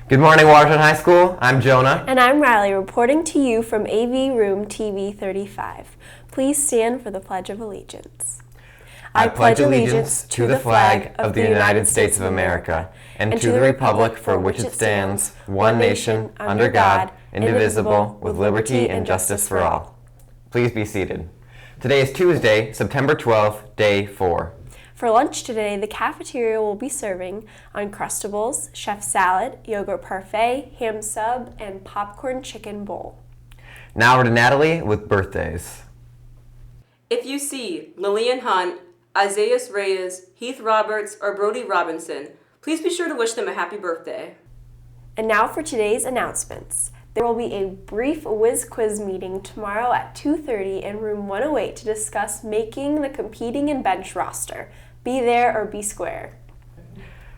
Good morning, Watertown High School. I'm Jonah. And I'm Riley, reporting to you from AV Room TV 35. Please stand for the Pledge of Allegiance. I pledge allegiance to the flag of the United States of America and to the republic for which it stands, one nation, under God, indivisible, with liberty and justice for all. Please be seated. Today is Tuesday, September 12th, day 4. For lunch today, the cafeteria will be serving Uncrustables, chef salad, yogurt parfait, ham sub, and popcorn chicken bowl. Now we're to Natalie with birthdays. If you see Lillian Hunt, Isaiah Reyes, Heath Roberts, or Brody Robinson, please be sure to wish them a happy birthday. And now for today's announcements. There will be a brief whiz quiz meeting tomorrow at 2:30 in room 108 to discuss making the competing and bench roster. Be there or be square.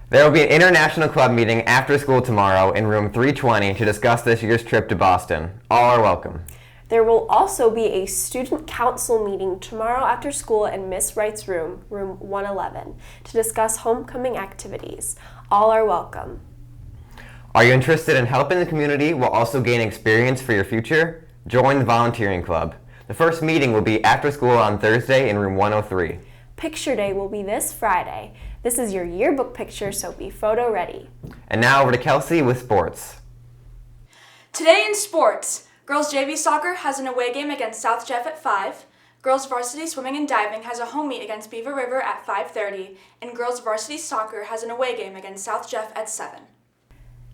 There will be an international club meeting after school tomorrow in room 320 to discuss this year's trip to Boston. All are welcome. There will also be a student council meeting tomorrow after school in Miss Wright's room, room 111, to discuss homecoming activities. All are welcome. Are you interested in helping the community while also gaining experience for your future? Join the volunteering club. The first meeting will be after school on Thursday in room 103. Picture Day will be this Friday. This is your yearbook picture, so be photo ready. And now over to Kelsey with sports. Today in sports, girls JV soccer has an away game against South Jeff at 5. Girls varsity swimming and diving has a home meet against Beaver River at 5:30. And girls varsity soccer has an away game against South Jeff at 7.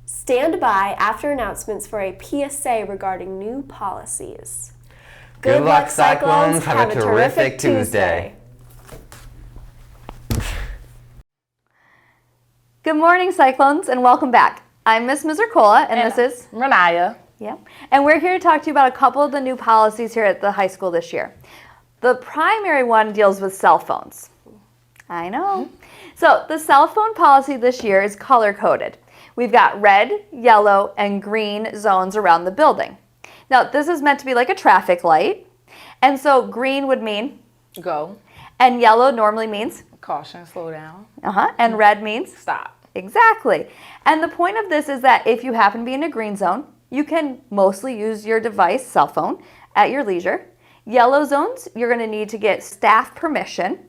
Stand by after announcements for a PSA regarding new policies. Good luck, Cyclones. Have a terrific Tuesday. Good morning, Cyclones, and welcome back. I'm Miss Mizercola, and this is Renaya. Yep. And we're here to talk to you about a couple of the new policies here at the high school this year. The primary one deals with cell phones. I know. So the cell phone policy this year is color-coded. We've got red, yellow, and green zones around the building. Now, this is meant to be like a traffic light. And so green would mean Go. and yellow normally means Caution, slow down. and red means Stop. exactly. And the point of this is that if you happen to be in a green zone, you can mostly use your device, cell phone, at your leisure. Yellow zones, you're going to need to get staff permission.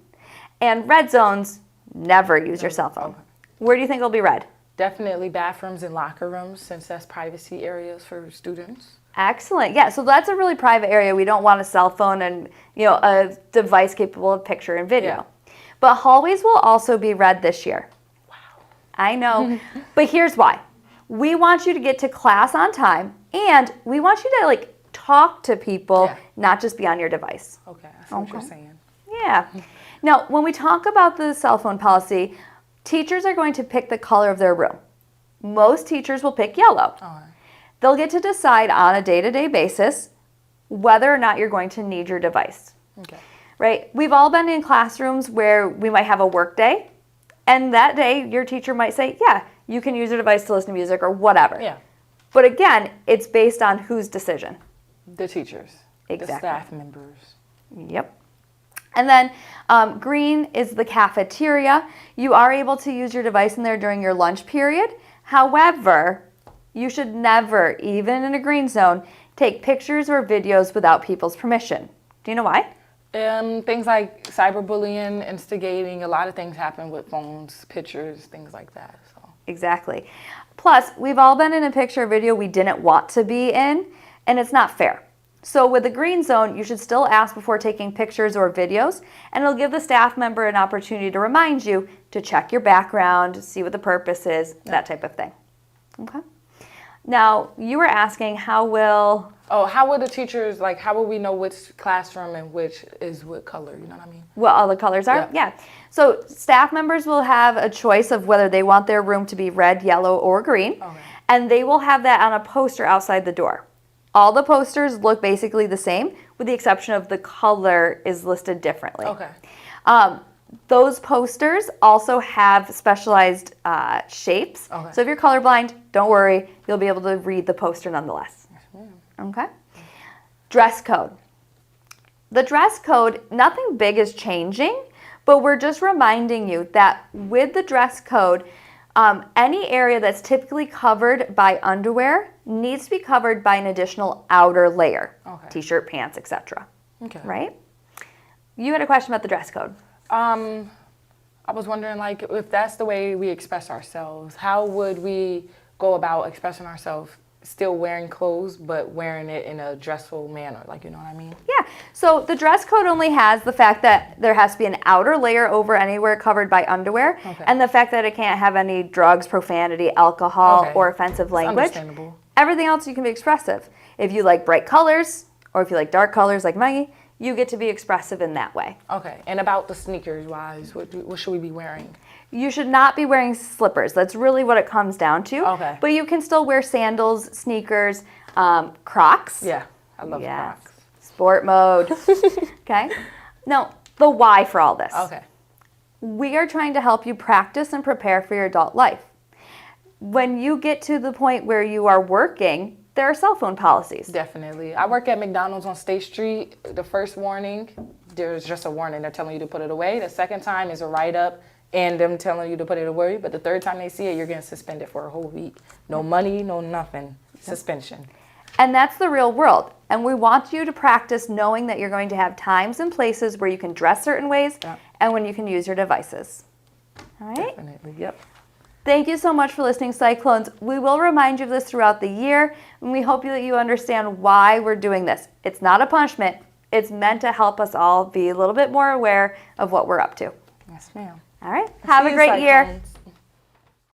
And red zones, never use your cell phone. Where do you think it'll be red? Definitely bathrooms and locker rooms, since that's privacy areas for students. Excellent. Yeah, so that's a really private area. We don't want a cell phone and a device capable of picture and video. Yeah. But hallways will also be red this year. Wow. I know. But here's why. We want you to get to class on time, and we want you to talk to people, not just be on your device. Okay, I see what you're saying. Yeah. Now, when we talk about the cell phone policy, teachers are going to pick the color of their room. Most teachers will pick yellow. All right. They'll get to decide on a day-to-day basis whether or not you're going to need your device. Okay. Right? We've all been in classrooms where we might have a work day, and that day your teacher might say, yeah, you can use your device to listen to music or whatever. Yeah. But again, it's based on whose decision? The teachers. Exactly. The staff members. Yep. And then green is the cafeteria. You are able to use your device in there during your lunch period. However, you should never, even in a green zone, take pictures or videos without people's permission. Do you know why? Things like cyberbullying, instigating, a lot of things happen with phones, pictures, things like that. So. Exactly. Plus, we've all been in a picture or video we didn't want to be in, and it's not fair. So with the green zone, you should still ask before taking pictures or videos, and it'll give the staff member an opportunity to remind you to check your background, see what the purpose is, that type of thing. Okay. Now, you were asking how will the teachers, how will we know which classroom and which is what color, you know what I mean? what all the colors are? Yeah. So staff members will have a choice of whether they want their room to be red, yellow, or green, and they will have that on a poster outside the door. All the posters look basically the same, with the exception of the color is listed differently. Okay. Those posters also have specialized shapes. Okay. So if you're colorblind, don't worry. You'll be able to read the poster nonetheless. Okay. Dress code. The dress code, nothing big is changing, but we're just reminding you that with the dress code, Any area that's typically covered by underwear needs to be covered by an additional outer layer. Okay. T-shirt, pants, etc. Okay. Right? You had a question about the dress code. I was wondering, like, if that's the way we express ourselves, how would we go about expressing ourselves still wearing clothes, but wearing it in a dressful manner? Like, you know what I mean? Yeah. So the dress code only has the fact that there has to be an outer layer over anywhere covered by underwear, Okay. and the fact that it can't have any drugs, profanity, alcohol, Okay. or offensive It's language. understandable. Everything else you can be expressive. If you like bright colors, or if you like dark colors like Maggie, you get to be expressive in that way. Okay. And about the sneakers wise, what should we be wearing? You should not be wearing slippers. That's really what it comes down to. Okay. But you can still wear sandals, sneakers, Crocs. Yeah, I love Yes. Crocs. Sport mode. Okay. Now, the why for all this. Okay. We are trying to help you practice and prepare for your adult life. When you get to the point where you are working, there are cell phone policies. Definitely. I work at McDonald's on State Street. The first warning, there's just a warning. They're telling you to put it away. The second time is a write-up and them telling you to put it away. But the third time they see it, you're getting suspended for a whole week. No money, no nothing. Suspension. And that's the real world. And we want you to practice knowing that you're going to have times and places where you can dress certain ways and when you can use your devices. All right? Definitely, yep. Thank you so much for listening, Cyclones. We will remind you of this throughout the year, and we hope that you understand why we're doing this. It's not a punishment. It's meant to help us all be a little bit more aware of what we're up to. Yes, ma'am. All right? Have a great year.